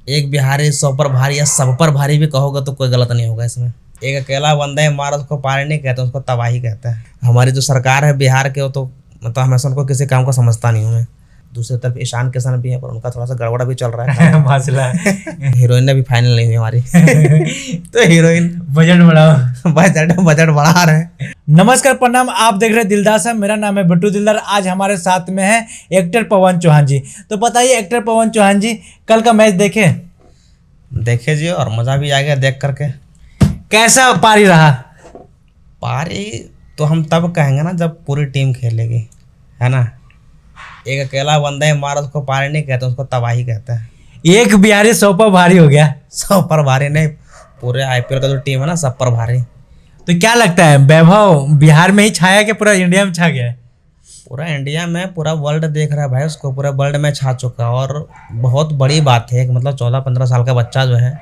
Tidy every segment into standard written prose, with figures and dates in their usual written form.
एक बिहारी 100 पर भारी या सब पर भारी भी कहोगे तो कोई गलत नहीं होगा इसमें। एक अकेला बंदा है मारा उसको पारी नहीं कहते, उसको तबाही कहते हैं। हमारी जो सरकार है बिहार के, वो तो मतलब हमेशा उनको किसी काम को समझता नहीं हूँ मैं। दूसरी तरफ ईशान किशन भी है, पर उनका थोड़ा सा गड़बड़ा भी चल रहा है मसला। हीरोइन ने भी फाइनल नहीं हुई हमारी तो हीरोइन बजट बढ़ाओ। बजट बढ़ा रहे हैं। नमस्कार, प्रणाम। आप देख रहे हैं दिलदार साहब, मेरा नाम है बिट्टू दिलदार। आज हमारे साथ में है एक्टर पवन चौहान जी। तो बताइए एक्टर पवन चौहान जी, कल का मैच देखे जी और मज़ा भी आ गया देख करके। कैसा पारी रहा? पारी तो हम तब कहेंगे ना जब पूरी टीम खेलेगी, है ना। एक अकेला बंदा है मारा उसको पारी नहीं कहते, उसको तबाही कहते हैं। एक बिहारी 100 पर भारी हो गया। 100 पर भारी नहीं, पूरे आईपीएल का जो टीम है ना सब पर भारी। तो क्या लगता है, वैभव बिहार में ही छाया कि पूरा इंडिया में छा गया है? पूरा इंडिया में, पूरा वर्ल्ड देख रहा है भाई उसको, पूरा वर्ल्ड में छा चुका। और बहुत बड़ी बात है कि मतलब 14-15 साल का बच्चा जो है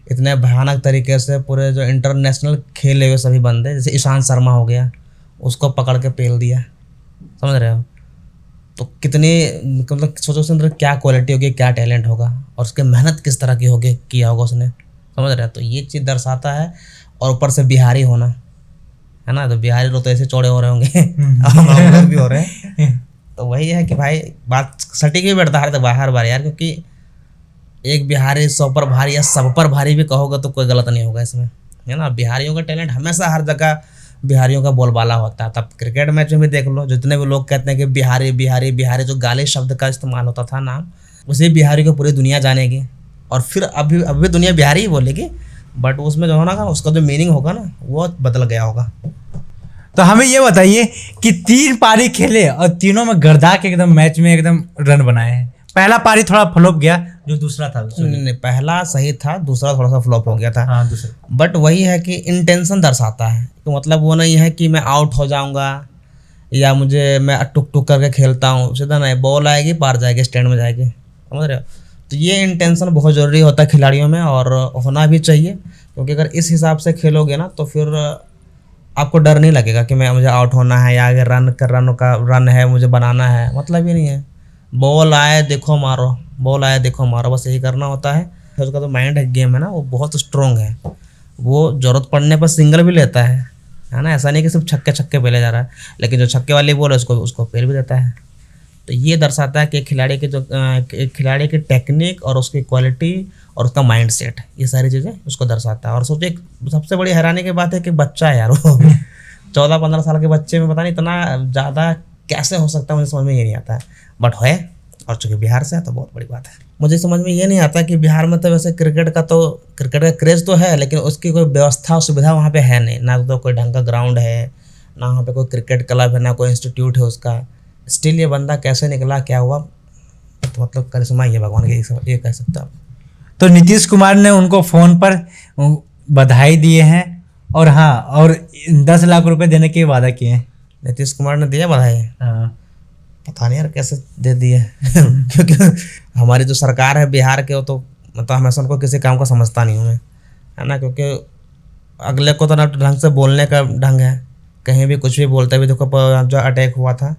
इतने भयानक तरीके से पूरे जो इंटरनेशनल खेले हुए सभी बंदे, जैसे ईशांत शर्मा हो गया, उसको पकड़ के पेल दिया। समझ रहे हो? तो कितनी मतलब सोचो उसके अंदर क्या क्वालिटी होगी, क्या टैलेंट होगा, और उसकी मेहनत किस तरह की होगी, किया होगा उसने। समझ रहे हो? तो ये चीज़ दर्शाता है। और ऊपर से बिहारी होना, है ना, तो बिहारी लोग तो ऐसे चौड़े हो रहे होंगे हम लोग भी हो रहे हैं। तो वही है कि भाई बात सटीक भी बैठता है हर बार यार, क्योंकि एक बिहारी 100 पर भारी या सब पर भारी भी कहोगे तो कोई गलत नहीं होगा इसमें, है ना। बिहारियों का टैलेंट हमेशा हर जगह बिहारियों का बोलबाला होता है। तब क्रिकेट मैच में भी देख लो, जितने भी लोग कहते हैं कि बिहारी बिहारी बिहारी, जो गाली शब्द का इस्तेमाल होता था नाम, उसी बिहारी को पूरी दुनिया जानेगी। और फिर अभी दुनिया बिहारी ही बोलेगी, बट उसमें जो होना ना, उसका जो मीनिंग होगा ना, वो बदल गया होगा। तो हमें ये बताइए कि 3 पारी खेले और तीनों में गर्दा के एकदम मैच में एकदम रन बनाए हैं। पहला पारी थोड़ा फ्लॉप गया, जो दूसरा था नहीं, पहला सही था, दूसरा थोड़ा सा फ्लॉप हो गया था। हाँ, दूसरा। बट वही है कि इंटेंशन दर्शाता है, तो मतलब वो नहीं है कि मैं आउट हो जाऊंगा या मैं टुक टुक करके खेलता हूँ। सीधा नहीं, बॉल आएगी पार जाएगी, स्टैंड में जाएगी। समझ रहे हो? तो ये इंटेंशन बहुत ज़रूरी होता है खिलाड़ियों में, और होना भी चाहिए। क्योंकि अगर इस हिसाब से खेलोगे ना, तो फिर आपको डर नहीं लगेगा कि मुझे आउट होना है, या अगर रन है मुझे बनाना है। मतलब ही नहीं है, बॉल आए देखो मारो, बॉल आए देखो मारो, बस यही करना होता है। उसका जो माइंड है, गेम है ना, वो बहुत स्ट्रॉन्ग है। वो ज़रूरत पड़ने पर सिंगल भी लेता है ना। ऐसा नहीं कि सिर्फ छक्के पेले जा रहा है, लेकिन जो छक्के वाली बॉल है उसको पेल भी देता है। तो ये दर्शाता है कि एक खिलाड़ी की टेक्निक और उसकी क्वालिटी और उसका माइंड सेट, ये सारी चीज़ें उसको दर्शाता है। और सोचिए, सबसे बड़ी हैरानी की बात है कि बच्चा है यार वो 14-15 साल के बच्चे में पता नहीं इतना ज़्यादा कैसे हो सकता है, मुझे समझ में ये नहीं आता है। बट है, और चूँकि बिहार से है तो बहुत बड़ी बात है। मुझे समझ में ये नहीं आता कि बिहार में तो वैसे क्रिकेट का क्रेज़ तो है, लेकिन उसकी कोई व्यवस्था सुविधा वहाँ पे है नहीं। ना तो कोई ढंग का ग्राउंड है, ना वहाँ पे कोई क्रिकेट क्लब है, ना कोई इंस्टीट्यूट है उसका। स्टिल ये बंदा कैसे निकला, क्या हुआ, तो मतलब करिश्मा ही है भगवान के, ये कह सकते आप। तो नीतीश कुमार ने उनको फ़ोन पर बधाई दिए हैं, और हाँ, और 10 लाख रुपए देने के वादा किए हैं। नीतीश कुमार ने दिया बधाई? हाँ। पता नहीं यार कैसे दे दिए क्योंकि हमारी जो सरकार है बिहार के, वो तो मतलब हमेशा उनको किसी काम को समझता नहीं हूँ मैं, है ना। क्योंकि अगले को तो ना ढंग से बोलने का ढंग है, कहीं भी कुछ भी बोलते भी। देखो जो अटैक हुआ था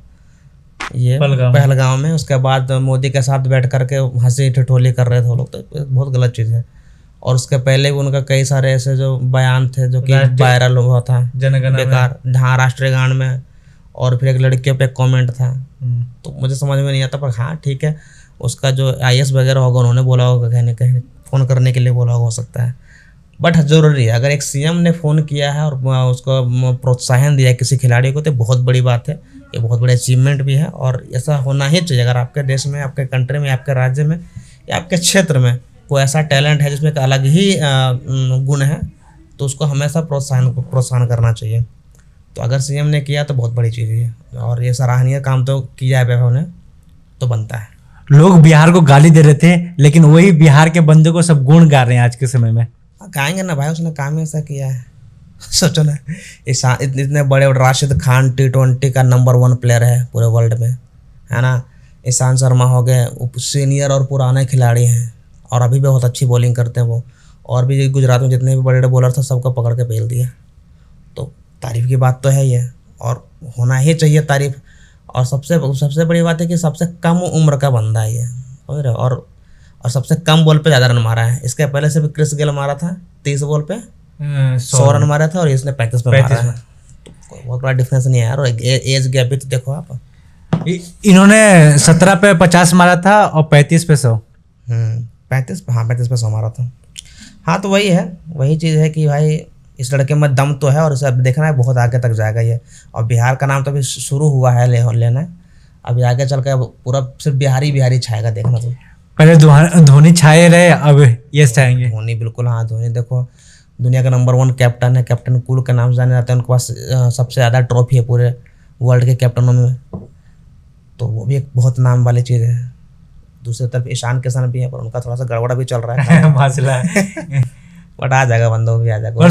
ये पहलगाम में, उसके बाद मोदी के साथ बैठ करके हंसी ठिठोली कर रहे थे वो लोग, तो बहुत गलत चीज़ है। और उसके पहले भी उनका कई सारे ऐसे जो बयान थे जो कि वायरल हुआ था, बेकार, हाँ, राष्ट्रीय गान में। और फिर एक लड़कियों पे कमेंट था, तो मुझे समझ में नहीं आता। पर हाँ ठीक है, उसका जो IAS वगैरह होगा उन्होंने बोला होगा, कहीं फ़ोन करने के लिए बोला हो सकता है। बट ज़रूरी है, अगर एक CM ने फ़ोन किया है और उसको प्रोत्साहन दिया है किसी खिलाड़ी को, तो बहुत बड़ी बात है, ये बहुत बड़ी अचीवमेंट भी है। और ऐसा होना ही चाहिए। अगर आपके देश में, आपके कंट्री में, आपके राज्य में या आपके क्षेत्र में कोई ऐसा टैलेंट है जिसमें एक अलग ही गुण है, तो उसको हमेशा प्रोत्साहन करना चाहिए। तो अगर CM ने किया तो बहुत बड़ी चीज़ है, और ये सराहनीय काम तो किया है वैभव ने, तो बनता है। लोग बिहार को गाली दे रहे थे, लेकिन वही बिहार के बंदे को सब गुण गा रहे हैं आज के समय में। गाएंगे ना भाई, उसने काम ऐसा किया है। सोचो ना, इतने बड़े राशिद खान T20 का नंबर 1 प्लेयर है पूरे वर्ल्ड में, है ना। ईशांत शर्मा हो गए, सीनियर और पुराने खिलाड़ी हैं, और अभी भी बहुत अच्छी बॉलिंग करते हैं वो। और भी गुजरात में जितने भी बड़े बड़े बॉलर थे सबको पकड़ के पेल दिया। तो तारीफ़ की बात तो है ये, और होना ही चाहिए तारीफ़। और सबसे बड़ी बात है कि सबसे कम उम्र का बंदा है ये, समझ रहे हो। और और सबसे कम बॉल पे ज़्यादा रन मारा है। इसके पहले से भी क्रिस गेल मारा था 30 बॉल पे 100 रन मारा था और इसने 35 पे मारा है। तो बहुत बड़ा डिफरेंस नहीं है यार। और एज गैप भी तो देखो आप। इन्होंने 17 पे 50 मारा था और 35 पे 100। 35 पे 100 मारा था। हाँ तो वही है, वही चीज़ है कि भाई इस लड़के में दम तो है और इसे अब देखना है बहुत आगे तक जाएगा ये। और बिहार का नाम तो अभी शुरू हुआ है लेना। अभी आगे चल के पूरा सिर्फ बिहारी छाएगा, देखना तो। पहले धोनी छाए रहे, अब ये छाएंगे। धोनी बिल्कुल, हाँ धोनी देखो दुनिया का नंबर 1 कैप्टन है, कैप्टन कूल के नाम से जाने जाते हैं। उनके पास सबसे ज़्यादा ट्रॉफी है पूरे वर्ल्ड के कैप्टनों में, तो वो भी एक बहुत नाम वाली चीज़ है। दूसरी तरफ ईशान किशन भी है, पर उनका थोड़ा सा गड़बड़ा भी चल रहा है मासला। बट आ जाएगा बंदा, वो भी आ जाएगा। और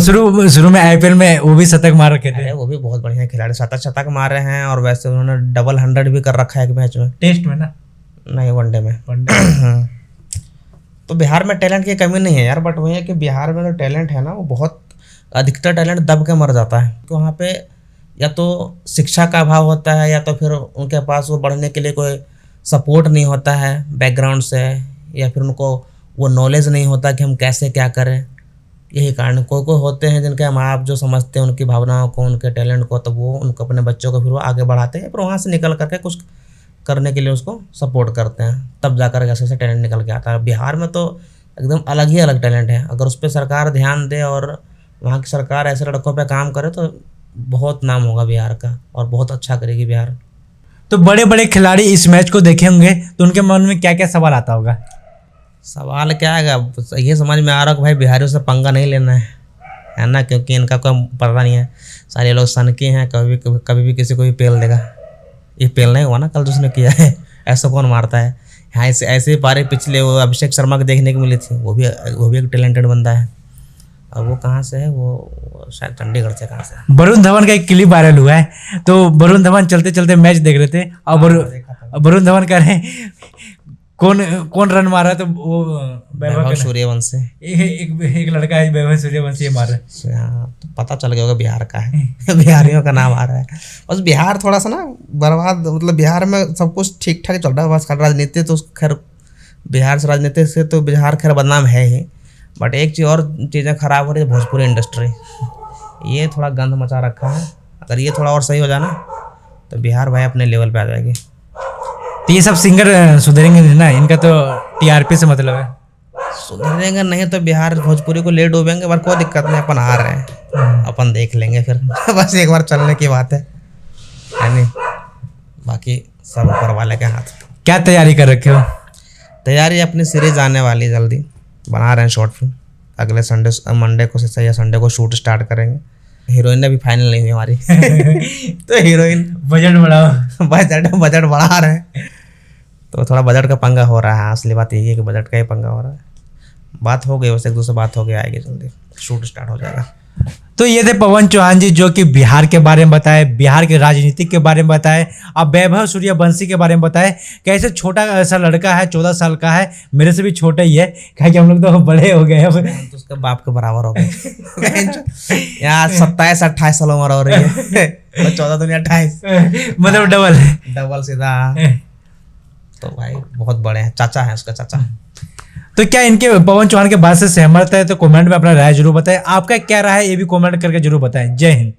शुरू में आईपीएल में वो भी शतक मार रखे थे। वो भी बहुत बढ़िया खिलाड़ी, शतक मार रहे हैं। और वैसे उन्होंने डबल 100 भी कर रखा है एक मैच में। टेस्ट में ना, नहीं वनडे में। तो बिहार में टैलेंट की कमी नहीं है यार, बट वही है कि बिहार में जो टैलेंट है ना, वो बहुत अधिकतर टैलेंट दब के मर जाता है। तो वहाँ पे या तो शिक्षा का अभाव होता है, या तो फिर उनके पास वो बढ़ने के लिए कोई सपोर्ट नहीं होता है बैकग्राउंड से, या फिर उनको वो नॉलेज नहीं होता कि हम कैसे क्या करें। यही कारण, कोई होते हैं जिनके माँ बाप जो समझते हैं उनकी भावनाओं को, उनके टैलेंट को, तो वो उनको अपने बच्चों को फिर वो आगे बढ़ाते हैं, फिर वहाँ से निकल करके कुछ करने के लिए उसको सपोर्ट करते हैं, तब जाकर ऐसे टैलेंट निकल के आता है। बिहार में तो एकदम अलग ही अलग टैलेंट है। अगर उस पर सरकार ध्यान दे और वहाँ की सरकार ऐसे लड़कों पे काम करे तो बहुत नाम होगा बिहार का, और बहुत अच्छा करेगी बिहार। तो बड़े बड़े खिलाड़ी इस मैच को देखे होंगे तो उनके मन में क्या क्या सवाल आता होगा? सवाल क्या आएगा, ये समझ में आ रहा है कि भाई बिहारियों से पंगा नहीं लेना है ना, क्योंकि इनका कोई पता नहीं है। सारे लोग सनकी हैं, कभी भी किसी को भी पेल देगा। ये पेल नहीं हुआ ना कल जिसने किया है, ऐसा कौन मारता है। हाँ ऐसे ही पारे पिछले वो अभिषेक शर्मा को देखने को मिली थी, वो भी एक टैलेंटेड बंदा है। और वो कहाँ से है, वो शायद चंडीगढ़ से कहाँ से। वरुण धवन का एक क्लिप वायरल हुआ है, तो वरुण धवन चलते चलते मैच देख रहे थे और वरुण धवन कह रहे हैं कौन रन मारा है, तो वो वैभव सूर्यवंशी, एक लड़का है वैभव सूर्यवंशी ये मारा है। हाँ तो पता चल गया होगा बिहार का है। बिहारियों का नाम आ रहा है। बस बिहार थोड़ा सा ना बर्बाद, मतलब बिहार में सब कुछ ठीक ठाक चल रहा है, बस राजनीति तो खैर बिहार से, राजनीति से तो बिहार खैर बदनाम है ही। बट एक चीज़ और चीज़ें खराब हो रही है, भोजपुरी इंडस्ट्री, ये थोड़ा गंद मचा रखा है। अगर ये थोड़ा और सही हो जाए ना तो बिहार भाई अपने लेवल पे आ जाएगी। तो ये सब सिंगर सुधरेंगे नहीं ना, इनका तो टीआरपी से मतलब है। सुधरेंगे नहीं तो बिहार भोजपुरी को ले डूबेंगे, पर कोई दिक्कत नहीं, अपन आ रहे हैं, अपन देख लेंगे फिर। बस एक बार चलने की बात है नहीं, बाकी सब ऊपर वाले के हाथ। क्या तैयारी कर रखे हो? तैयारी अपनी सीरीज आने वाली, जल्दी बना रहे हैं शॉर्ट फिल्म। अगले मंडे को या संडे को शूट स्टार्ट करेंगे। हीरोइन अभी फाइनल नहीं हुई हमारी। तो हीरोइन बजट बढ़ाओ। बजट बढ़ा रहे हैं, तो थोड़ा बजट का पंगा हो रहा है। असली बात यही है कि बजट का ही पंगा हो रहा है। बात हो गई, वैसे एक दूसरे बात हो गई, आएगी जल्दी, शूट स्टार्ट हो जाएगा। तो ये थे पवन चौहान जी, जो कि बिहार के बारे में बताए, बिहार के राजनीति के बारे में बताए, अब वैभव सूर्यवंशी के बारे में बताए। कैसे छोटा सा लड़का है, 14 साल का है, मेरे से भी छोटा ही है, क्या कि हम लोग तो बड़े हो गए अब, तो उसके बाप के बराबर हो गए। यार 27-28 साल उम्र हो रही है, 14 दुनिया 28, मतलब डबल सीधा। तो भाई बहुत बड़े हैं, चाचा है उसका चाचा। तो क्या इनके पवन चौहान के बात से सहमत है? तो कमेंट में अपना राय जरूर बताएं। आपका क्या राय है ये भी कमेंट करके जरूर बताएं। जय हिंद।